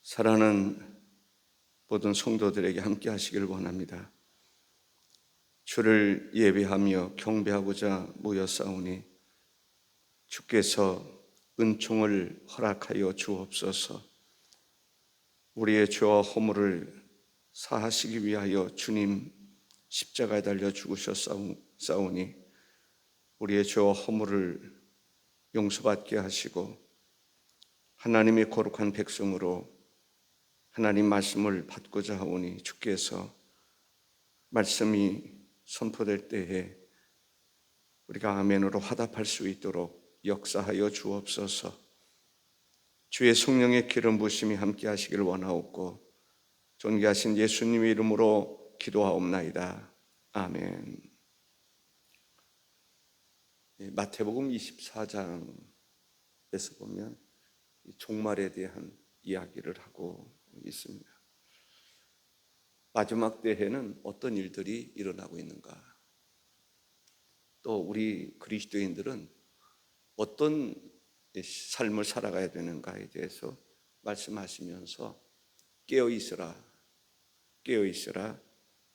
사랑하는 모든 성도들에게 함께 하시길 원합니다. 주를 예배하며 경배하고자 모였사오니 주께서 은총을 허락하여 주옵소서. 우리의 죄와 허물을 사하시기 위하여 주님 십자가에 달려 죽으셨사오니 우리의 죄와 허물을 용서받게 하시고 하나님의 거룩한 백성으로 하나님 말씀을 받고자 하오니 주께서 말씀이 선포될 때에 우리가 아멘으로 화답할 수 있도록 역사하여 주옵소서. 주의 성령의 기름 부으심이 함께 하시길 원하옵고 존귀하신 예수님의 이름으로 기도하옵나이다. 아멘. 마태복음 24장에서 보면 종말에 대한 이야기를 하고 있습니다. 마지막 때에는 어떤 일들이 일어나고 있는가? 또 우리 그리스도인들은 어떤 삶을 살아가야 되는가에 대해서 말씀하시면서 깨어있으라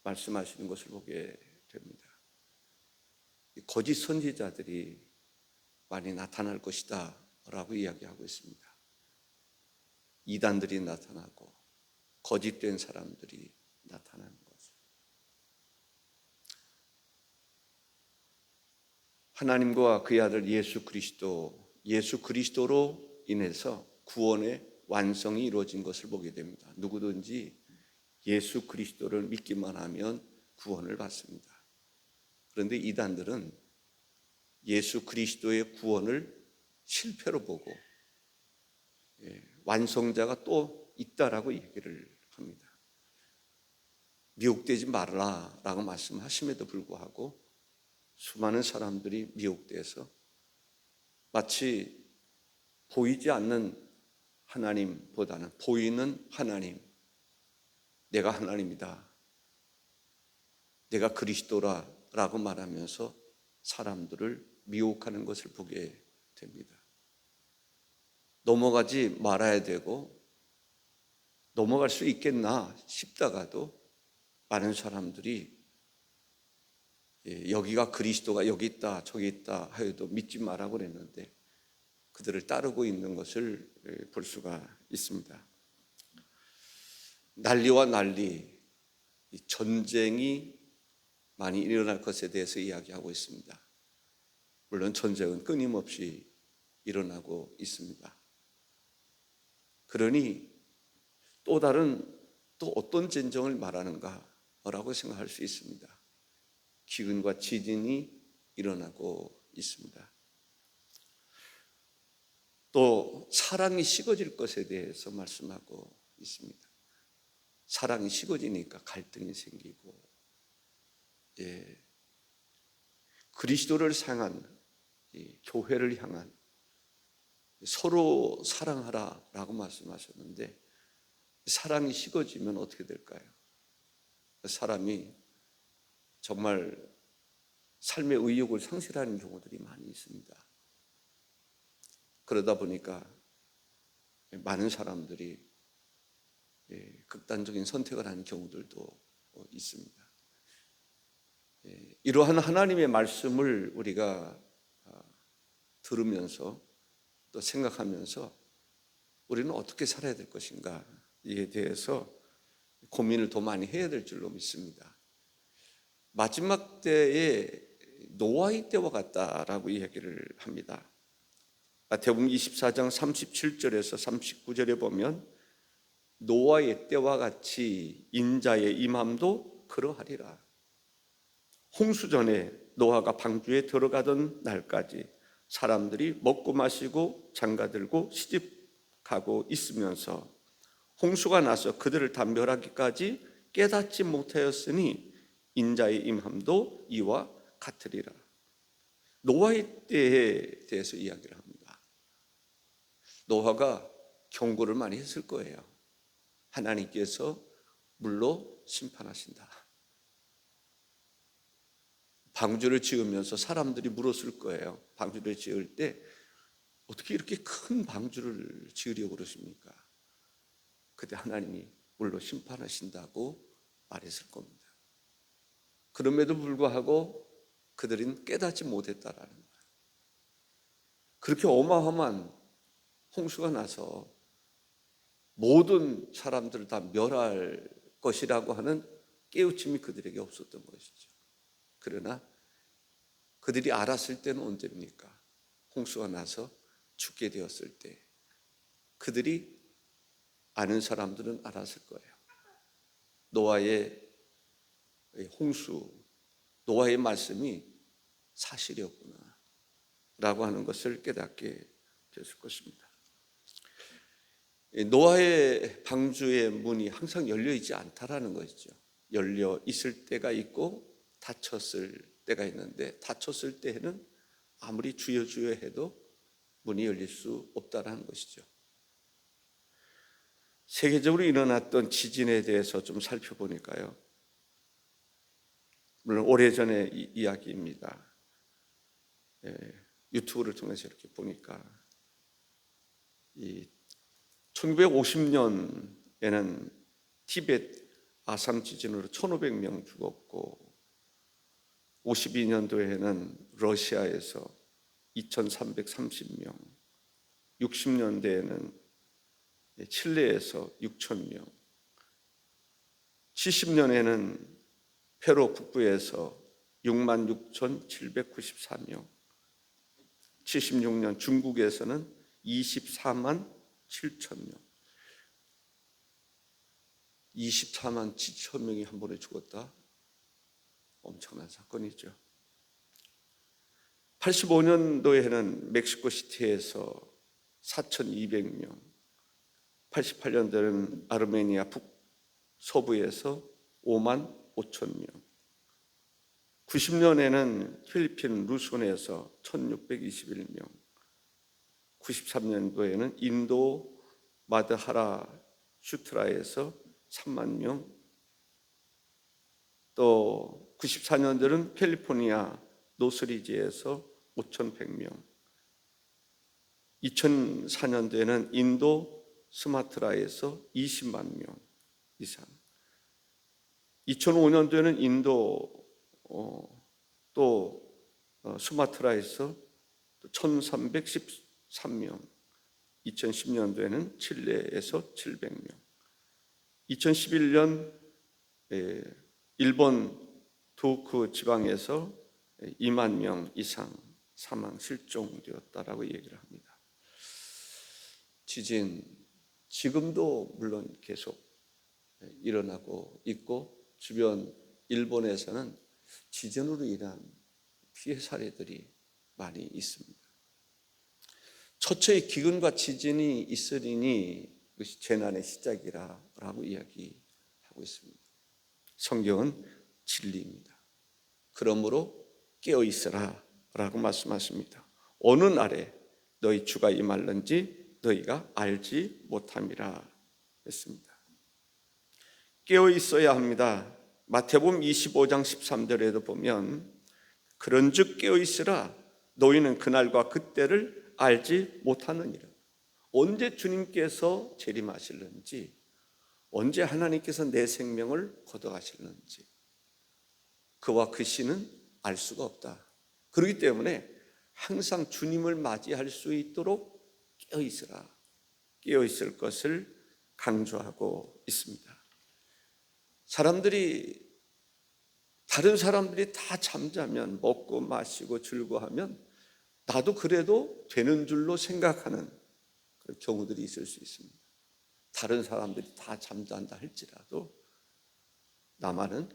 말씀하시는 것을 보게 됩니다. 거짓 선지자들이 많이 나타날 것이다 라고 이야기하고 있습니다. 이단들이 나타나고 거짓된 사람들이 나타나는 거죠. 하나님과 그의 아들 예수 그리스도로 인해서 구원의 완성이 이루어진 것을 보게 됩니다. 누구든지 예수 그리스도를 믿기만 하면 구원을 받습니다. 그런데 이단들은 예수 그리스도의 구원을 실패로 보고 완성자가 또 있다라고 얘기를 합니다. 미혹되지 말라 라고 말씀하심에도 불구하고 수많은 사람들이 미혹돼서 마치 보이지 않는 하나님보다는 보이는 하나님, 내가 하나님이다, 내가 그리스도라 라고 말하면서 사람들을 미혹하는 것을 보게 됩니다. 넘어가지 말아야 되고 넘어갈 수 있겠나 싶다가도 많은 사람들이 여기가 그리스도가 여기 있다 저기 있다 하여도 믿지 말라고 그랬는데 그들을 따르고 있는 것을 볼 수가 있습니다. 난리와 난리, 전쟁이 많이 일어날 것에 대해서 이야기하고 있습니다. 물론 전쟁은 끊임없이 일어나고 있습니다. 그러니 또 다른 또 어떤 전쟁을 말하는가라고 생각할 수 있습니다. 기근과 지진이 일어나고 있습니다. 또 사랑이 식어질 것에 대해서 말씀하고 있습니다. 사랑이 식어지니까 갈등이 생기고, 그리스도를 향한 교회를 향한 서로 사랑하라 라고 말씀하셨는데 사랑이 식어지면 어떻게 될까요? 사람이 정말 삶의 의욕을 상실하는 경우들이 많이 있습니다. 그러다 보니까 많은 사람들이 극단적인 선택을 하는 경우들도 있습니다. 이러한 하나님의 말씀을 우리가 들으면서 또 생각하면서 우리는 어떻게 살아야 될 것인가 이에 대해서 고민을 더 많이 해야 될 줄로 믿습니다. 마지막 때에 노아의 때와 같다라고 이야기를 합니다. 마태복음 24장 37절에서 39절에 보면 노아의 때와 같이 인자의 임함도 그러하리라. 홍수전에 노아가 방주에 들어가던 날까지 사람들이 먹고 마시고 장가들고 시집가고 있으면서 홍수가 나서 그들을 다 멸하기까지 깨닫지 못하였으니 인자의 임함도 이와 같으리라. 노아의 때에 대해서 이야기를 합니다. 노아가 경고를 많이 했을 거예요. 하나님께서 물로 심판하신다. 방주를 지으면서 사람들이 물었을 거예요. 방주를 지을 때 어떻게 이렇게 큰 방주를 지으려고 그러십니까? 그때 하나님이 물로 심판하신다고 말했을 겁니다. 그럼에도 불구하고 그들은 깨닫지 못했다라는 거예요. 그렇게 어마어마한 홍수가 나서 모든 사람들을 다 멸할 것이라고 하는 깨우침이 그들에게 없었던 것이죠. 그러나 그들이 알았을 때는 언제입니까? 홍수가 나서 죽게 되었을 때. 그들이 아는 사람들은 알았을 거예요. 노아의 홍수, 노아의 말씀이 사실이었구나 라고 하는 것을 깨닫게 됐을 것입니다. 노아의 방주의 문이 항상 열려 있지 않다라는 것이죠. 열려 있을 때가 있고 닫혔을 때가 있는데, 닫혔을 때에는 아무리 주여 주여 해도 문이 열릴 수 없다라는 것이죠. 세계적으로 일어났던 지진에 대해서 좀 살펴보니까요, 물론 오래전의 이야기입니다. 유튜브를 통해서 이렇게 보니까 1950년에는 티베트 아산 지진으로 1,500명 죽었고, 52년도에는 러시아에서 2,330명, 60년대에는 칠레에서 6,000명, 70년에는 페루 북부에서 66,794명, 76년 중국에서는 24만 7천 명, 24만 7천 명이 한 번에 죽었다. 엄청난 사건이죠. 85년도에는 멕시코시티에서 4,200명, 88년도에는 아르메니아 북서부에서 5만 5천 명, 90년에는 필리핀 루손에서 1,621명, 93년도에는 인도 마드하라 슈트라에서 3만 명, 또 94년도에는 캘리포니아 노스리지에서 5,100명, 2004년도에는 인도 스마트라에서 20만 명 이상, 2005년도에는 인도 스마트라에서 1,313명, 2010년도에는 칠레에서 700명, 2011년 일본 도쿠 지방에서 2만 명 이상 사망 실종되었다라고 얘기를 합니다. 지진 지금도 물론 계속 일어나고 있고, 주변 일본에서는 지진으로 인한 피해 사례들이 많이 있습니다. 처처의 기근과 지진이 있으리니 그것이 재난의 시작이라고 이야기하고 있습니다. 성경은 진리입니다. 그러므로 깨어 있으라 라고 말씀하십니다. 어느 날에 너희 주가 임할는지 너희가 알지 못함이라 했습니다. 깨어 있어야 합니다. 마태복음 25장 13절에도 보면 그런즉 깨어 있으라 너희는 그날과 그때를 알지 못하느니라. 언제 주님께서 재림하실는지, 언제 하나님께서 내 생명을 걷어가실는지 그와 그 시는 알 수가 없다. 그렇기 때문에 항상 주님을 맞이할 수 있도록 깨어 있으라, 깨어 있을 것을 강조하고 있습니다. 다른 사람들이 다 잠자면, 먹고 마시고 즐거워하면 나도 그래도 되는 줄로 생각하는 그런 경우들이 있을 수 있습니다. 다른 사람들이 다 잠잔다 할지라도 나만은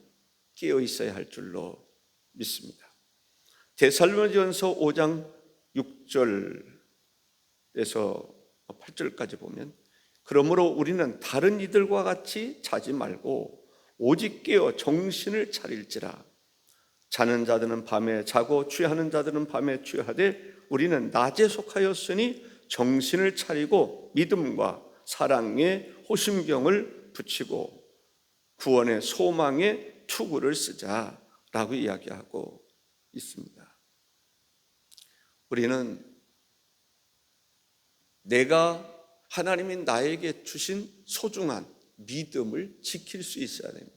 깨어 있어야 할 줄로 믿습니다. 데살로니가전서 5장 6절에서 8절까지 보면, 그러므로 우리는 다른 이들과 같이 자지 말고 오직 깨어 정신을 차릴지라. 자는 자들은 밤에 자고 취하는 자들은 밤에 취하되 우리는 낮에 속하였으니 정신을 차리고 믿음과 사랑의 호심경을 붙이고 구원의 소망의 투구를 쓰자라고 이야기하고 있습니다. 우리는 내가 하나님이 나에게 주신 소중한 믿음을 지킬 수 있어야 됩니다.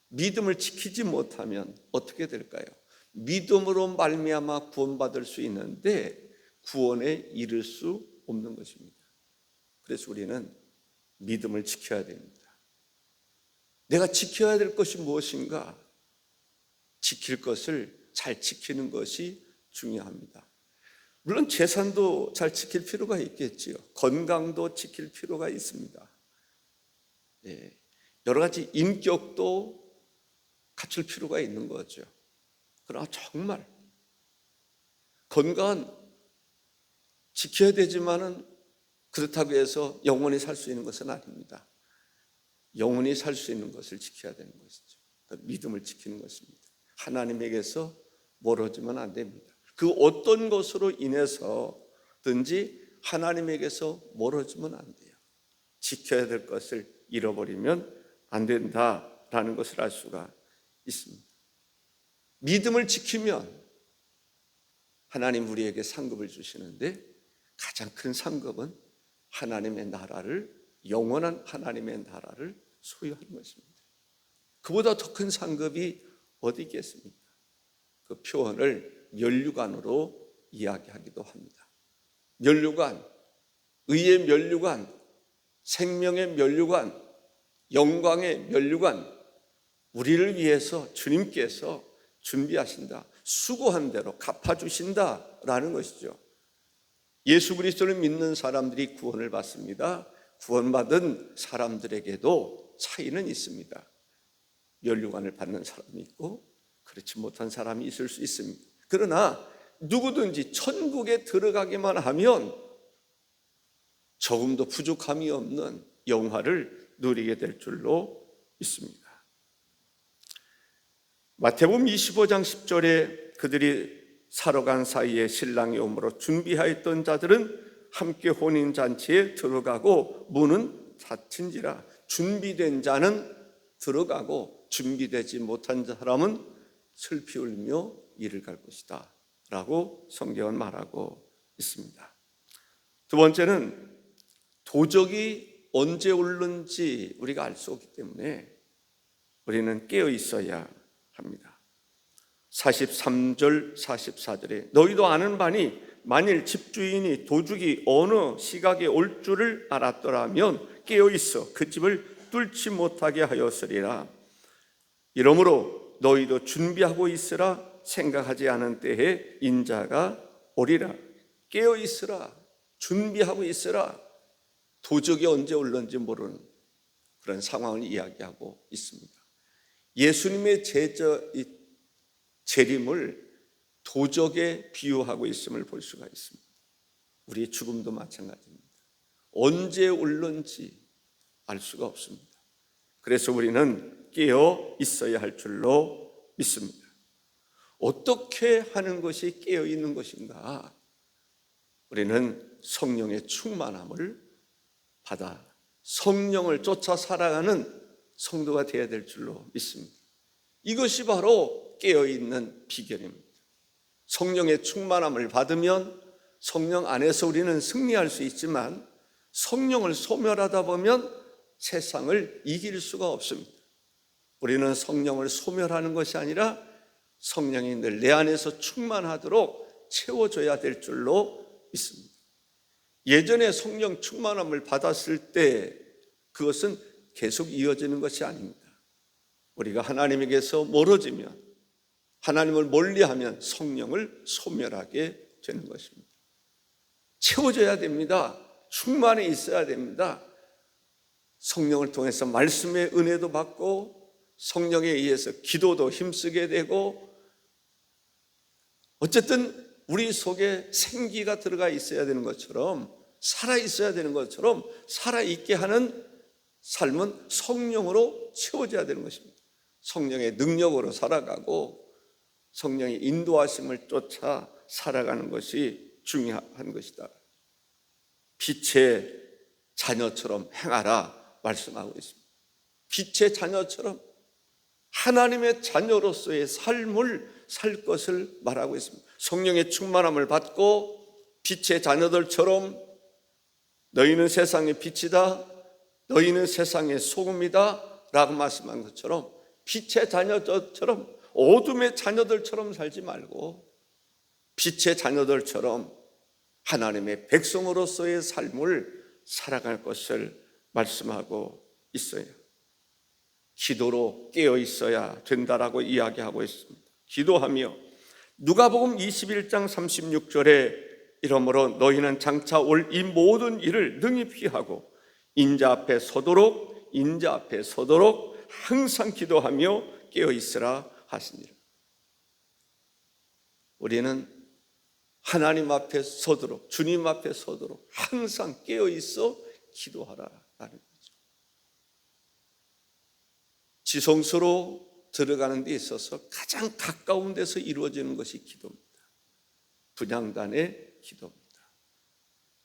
믿음을 지키지 못하면 어떻게 될까요? 믿음으로 말미암아 구원받을 수 있는데 구원에 이를 수 없는 것입니다. 그래서 우리는 믿음을 지켜야 됩니다. 내가 지켜야 될 것이 무엇인가? 지킬 것을 잘 지키는 것이 중요합니다. 물론 재산도 잘 지킬 필요가 있겠지요. 건강도 지킬 필요가 있습니다. 여러 가지 인격도 갖출 필요가 있는 거죠. 그러나 정말 건강은 지켜야 되지만은 그렇다고 해서 영원히 살 수 있는 것은 아닙니다. 영원히 살 수 있는 것을 지켜야 되는 것이죠. 믿음을 지키는 것입니다. 하나님에게서 멀어지면 안 됩니다. 그 어떤 것으로 인해서든지 하나님에게서 멀어지면 안 돼요. 지켜야 될 것을 잃어버리면 안 된다라는 것을 알 수가 있습니다. 믿음을 지키면 하나님 우리에게 상급을 주시는데 가장 큰 상급은 하나님의 나라를, 영원한 하나님의 나라를 소유하는 것입니다. 그보다 더 큰 상급이 어디 있겠습니까? 그 표현을 면류관으로 이야기하기도 합니다. 면류관, 의의 면류관, 생명의 면류관, 영광의 면류관, 우리를 위해서 주님께서 준비하신다, 수고한 대로 갚아주신다라는 것이죠. 예수 그리스도를 믿는 사람들이 구원을 받습니다. 구원받은 사람들에게도 차이는 있습니다. 면류관을 받는 사람이 있고 그렇지 못한 사람이 있을 수 있습니다. 그러나 누구든지 천국에 들어가기만 하면 조금도 부족함이 없는 영화를 누리게 될 줄로 믿습니다. 마태복음 25장 10절에 그들이 사러 간 사이에 신랑이 오므로 준비하였던 자들은 함께 혼인잔치에 들어가고 문은 닫힌지라. 준비된 자는 들어가고 준비되지 못한 사람은 슬피 울며 이를 갈 것이다 라고 성경은 말하고 있습니다. 두 번째는 도적이 언제 오는지 우리가 알 수 없기 때문에 우리는 깨어 있어야 합니다. 43절 44절에 너희도 아는 바니 만일 집주인이 도둑이 어느 시각에 올 줄을 알았더라면 깨어 있어 그 집을 뚫지 못하게 하였으리라. 이러므로 너희도 준비하고 있으라. 생각하지 않은 때에 인자가 오리라. 깨어 있으라. 준비하고 있으라. 도적이 언제 올는지 모르는 그런 상황을 이야기하고 있습니다. 예수님의 재림을 도적에 비유하고 있음을 볼 수가 있습니다. 우리의 죽음도 마찬가지입니다. 언제 올는지 알 수가 없습니다. 그래서 우리는 깨어 있어야 할 줄로 믿습니다. 어떻게 하는 것이 깨어 있는 것인가? 우리는 성령의 충만함을 받아 성령을 쫓아 살아가는 성도가 되어야 될 줄로 믿습니다. 이것이 바로 깨어있는 비결입니다. 성령의 충만함을 받으면 성령 안에서 우리는 승리할 수 있지만 성령을 소멸하다 보면 세상을 이길 수가 없습니다. 우리는 성령을 소멸하는 것이 아니라 성령이 늘 내 안에서 충만하도록 채워줘야 될 줄로 믿습니다. 예전에 성령 충만함을 받았을 때 그것은 계속 이어지는 것이 아닙니다. 우리가 하나님에게서 멀어지면, 하나님을 멀리하면 성령을 소멸하게 되는 것입니다. 채워져야 됩니다. 충만해 있어야 됩니다. 성령을 통해서 말씀의 은혜도 받고 성령에 의해서 기도도 힘쓰게 되고 어쨌든 우리 속에 생기가 들어가 있어야 되는 것처럼, 살아 있어야 되는 것처럼 살아있게 하는 삶은 성령으로 채워져야 되는 것입니다. 성령의 능력으로 살아가고 성령의 인도하심을 쫓아 살아가는 것이 중요한 것이다. 빛의 자녀처럼 행하라 말씀하고 있습니다. 빛의 자녀처럼 하나님의 자녀로서의 삶을 살 것을 말하고 있습니다. 성령의 충만함을 받고 빛의 자녀들처럼 너희는 세상의 빛이다, 너희는 세상의 소금이다 라고 말씀한 것처럼 빛의 자녀들처럼, 어둠의 자녀들처럼 살지 말고 빛의 자녀들처럼 하나님의 백성으로서의 삶을 살아갈 것을 말씀하고 있어요. 기도로 깨어 있어야 된다라고 이야기하고 있습니다. 기도하며 누가복음 21장 36절에 이러므로 너희는 장차 올 이 모든 일을 능히 피하고 인자 앞에 서도록 항상 기도하며 깨어 있으라 하시니라. 우리는 하나님 앞에 서도록, 주님 앞에 서도록 항상 깨어 있어 기도하라라는 거죠. 지성소로 들어가는 데 있어서 가장 가까운 데서 이루어지는 것이 기도입니다. 분향단의 기도입니다.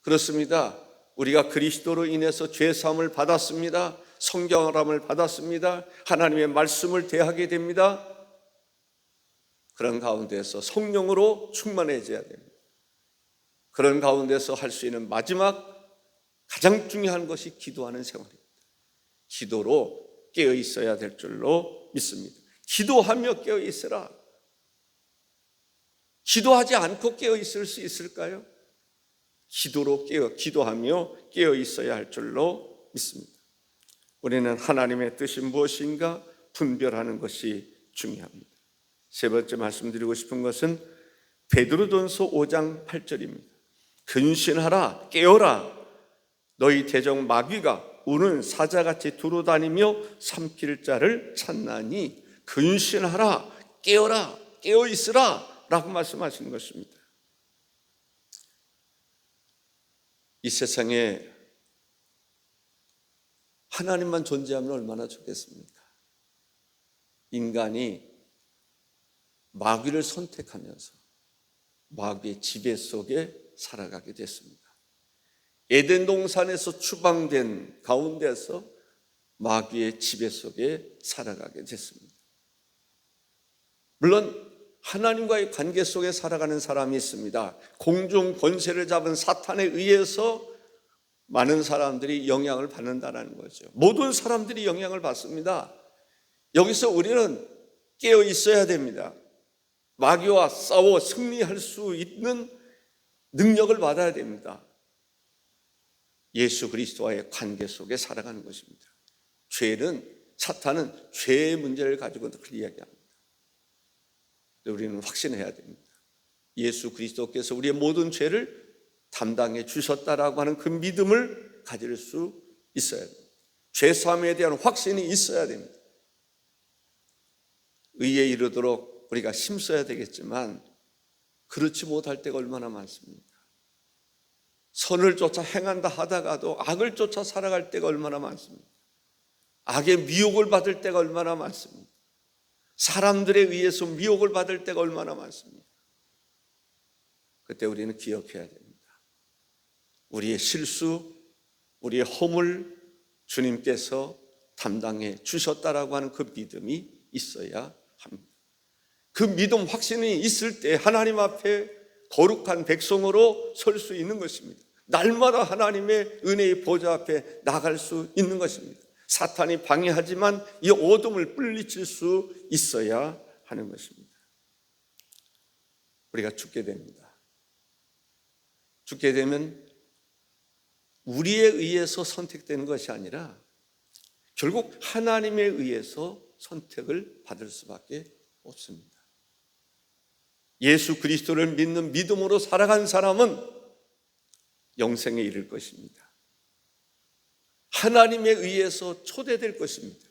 그렇습니다. 우리가 그리스도로 인해서 죄사함을 받았습니다. 성경함을 받았습니다. 하나님의 말씀을 대하게 됩니다. 그런 가운데서 성령으로 충만해져야 됩니다. 그런 가운데서 할 수 있는 마지막 가장 중요한 것이 기도하는 생활입니다. 기도로 깨어 있어야 될 줄로 믿습니다. 기도하며 깨어 있으라. 기도하지 않고 깨어 있을 수 있을까요? 기도하며 깨어 있어야 할 줄로 믿습니다. 우리는 하나님의 뜻이 무엇인가 분별하는 것이 중요합니다. 세 번째 말씀드리고 싶은 것은 베드로전서 5장 8절입니다. 근신하라, 깨어라. 너희 대적 마귀가 우는 사자같이 두루다니며 삼킬 자를 찾나니 근신하라, 깨어라, 깨어 있으라 라고 말씀하시는 것입니다. 이 세상에 하나님만 존재하면 얼마나 좋겠습니까? 인간이 마귀를 선택하면서 마귀의 지배 속에 살아가게 됐습니다. 에덴 동산에서 추방된 가운데서 마귀의 지배 속에 살아가게 됐습니다. 물론 하나님과의 관계 속에 살아가는 사람이 있습니다. 공중 권세를 잡은 사탄에 의해서 많은 사람들이 영향을 받는다는 거죠. 모든 사람들이 영향을 받습니다. 여기서 우리는 깨어 있어야 됩니다. 마귀와 싸워 승리할 수 있는 능력을 받아야 됩니다. 예수 그리스도와의 관계 속에 살아가는 것입니다. 사탄은 죄의 문제를 가지고 그렇게 이야기합니다. 우리는 확신해야 됩니다. 예수 그리스도께서 우리의 모든 죄를 담당해 주셨다라고 하는 그 믿음을 가질 수 있어야 됩니다. 죄사함에 대한 확신이 있어야 됩니다. 의에 이르도록 우리가 힘써야 되겠지만 그렇지 못할 때가 얼마나 많습니까? 선을 쫓아 행한다 하다가도 악을 쫓아 살아갈 때가 얼마나 많습니까? 악의 미혹을 받을 때가 얼마나 많습니까? 사람들에 의해서 미혹을 받을 때가 얼마나 많습니까? 그때 우리는 기억해야 됩니다. 우리의 실수, 우리의 허물 주님께서 담당해 주셨다라고 하는 그 믿음이 있어야 합니다. 그 믿음 확신이 있을 때 하나님 앞에 거룩한 백성으로 설 수 있는 것입니다. 날마다 하나님의 은혜의 보좌 앞에 나갈 수 있는 것입니다. 사탄이 방해하지만 이 어둠을 물리칠 수 있어야 하는 것입니다. 우리가 죽게 됩니다. 죽게 되면 우리에 의해서 선택되는 것이 아니라 결국 하나님에 의해서 선택을 받을 수밖에 없습니다. 예수 그리스도를 믿는 믿음으로 살아간 사람은 영생에 이를 것입니다. 하나님에 의해서 초대될 것입니다.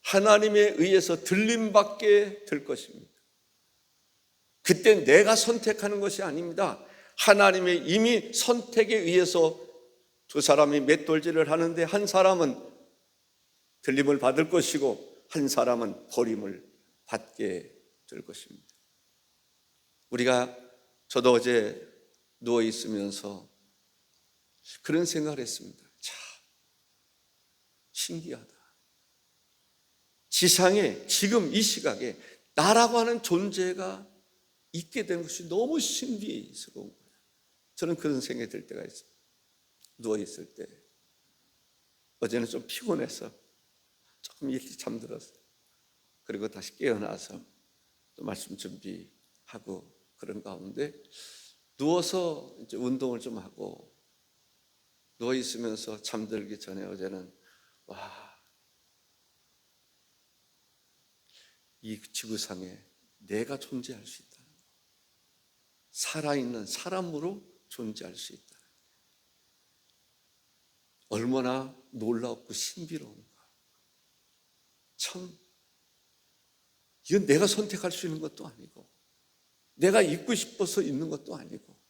하나님에 의해서 들림받게 될 것입니다. 그때 내가 선택하는 것이 아닙니다. 하나님의 이미 선택에 의해서 두 사람이 맷돌질을 하는데 한 사람은 들림을 받을 것이고 한 사람은 버림을 받게 될 것입니다. 저도 어제 누워 있으면서 그런 생각을 했습니다. 참 신기하다. 지상에 지금 이 시각에 나라고 하는 존재가 있게 된 것이 너무 신비스러운 거예요. 저는 그런 생각이 들 때가 있어요. 누워 있을 때 어제는 좀 피곤해서 조금 일찍 잠들었어요. 그리고 다시 깨어나서 또 말씀 준비하고 그런 가운데 누워서 이제 운동을 좀 하고 누워 있으면서 잠들기 전에 어제는 이 지구상에 내가 존재할 수 있다. 살아있는 사람으로 존재할 수 있다. 얼마나 놀랍고 신비로운가. 참, 이건 내가 선택할 수 있는 것도 아니고 내가 있고 싶어서 있는 것도 아니고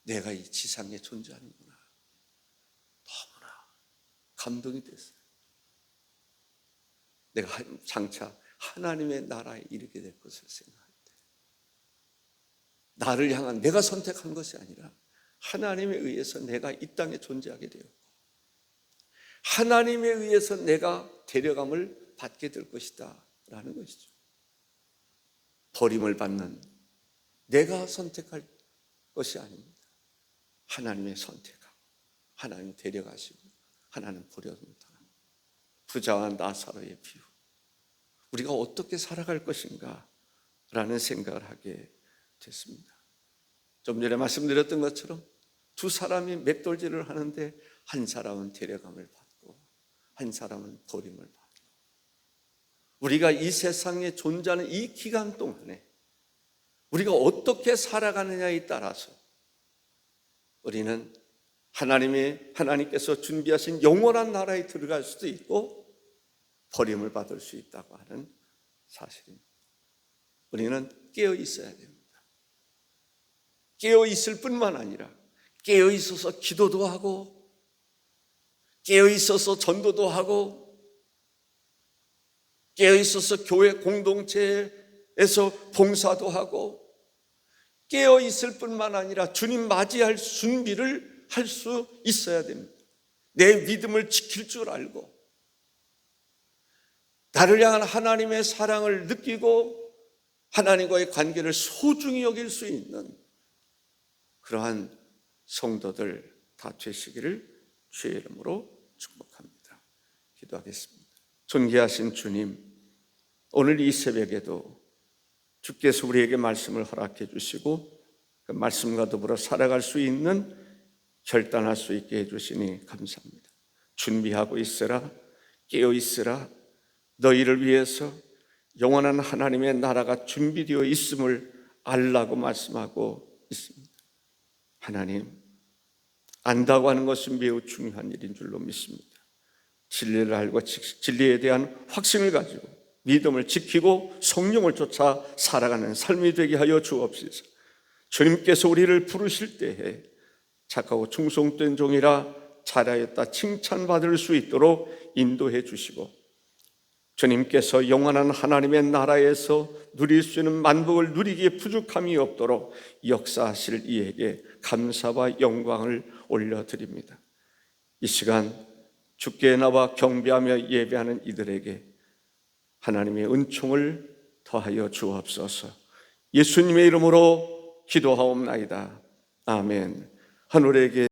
내가 이 지상에 존재하는구나. 너무나 감동이 됐어요. 내가 장차 하나님의 나라에 이르게 될 것을 생각할 때 나를 향한 내가 선택한 것이 아니라 하나님에 의해서 내가 이 땅에 존재하게 되었고 하나님에 의해서 내가 데려감을 받게 될 것이다 라는 것이죠. 버림을 받는 내가 선택할 것이 아닙니다. 하나님의 선택하고 하나님이 데려가시고 하나님 버려둔다. 부자와 나사로의 비유, 우리가 어떻게 살아갈 것인가 라는 생각을 하게 됐습니다. 좀 전에 말씀드렸던 것처럼 두 사람이 맷돌질을 하는데 한 사람은 데려감을 받고 한 사람은 버림을 받고 우리가 이 세상에 존재하는 이 기간 동안에 우리가 어떻게 살아가느냐에 따라서 우리는 하나님께서 준비하신 영원한 나라에 들어갈 수도 있고 버림을 받을 수 있다고 하는 사실입니다. 우리는 깨어 있어야 됩니다. 깨어 있을 뿐만 아니라 깨어 있어서 기도도 하고 깨어 있어서 전도도 하고 깨어 있어서 교회 공동체에서 봉사도 하고 깨어 있을 뿐만 아니라 주님 맞이할 준비를 할 수 있어야 됩니다. 내 믿음을 지킬 줄 알고 나를 향한 하나님의 사랑을 느끼고 하나님과의 관계를 소중히 여길 수 있는 그러한 성도들 다 되시기를 주의 이름으로 축복합니다. 기도하겠습니다. 존귀하신 주님, 오늘 이 새벽에도 주께서 우리에게 말씀을 허락해 주시고 그 말씀과 더불어 살아갈 수 있는 결단할 수 있게 해주시니 감사합니다. 준비하고 있으라, 깨어 있으라. 너희를 위해서 영원한 하나님의 나라가 준비되어 있음을 알라고 말씀하고 있습니다. 하나님, 안다고 하는 것은 매우 중요한 일인 줄로 믿습니다. 진리를 알고 진리에 대한 확신을 가지고 믿음을 지키고 성령을 쫓아 살아가는 삶이 되게 하여 주옵소서. 주님께서 우리를 부르실 때에 착하고 충성된 종이라 잘하였다 칭찬받을 수 있도록 인도해 주시고 주님께서 영원한 하나님의 나라에서 누릴 수 있는 만복을 누리기에 부족함이 없도록 역사하실 이에게 감사와 영광을 올려드립니다. 이 시간 주께 나와 경배하며 예배하는 이들에게 하나님의 은총을 더하여 주옵소서. 예수님의 이름으로 기도하옵나이다. 아멘. 하늘에게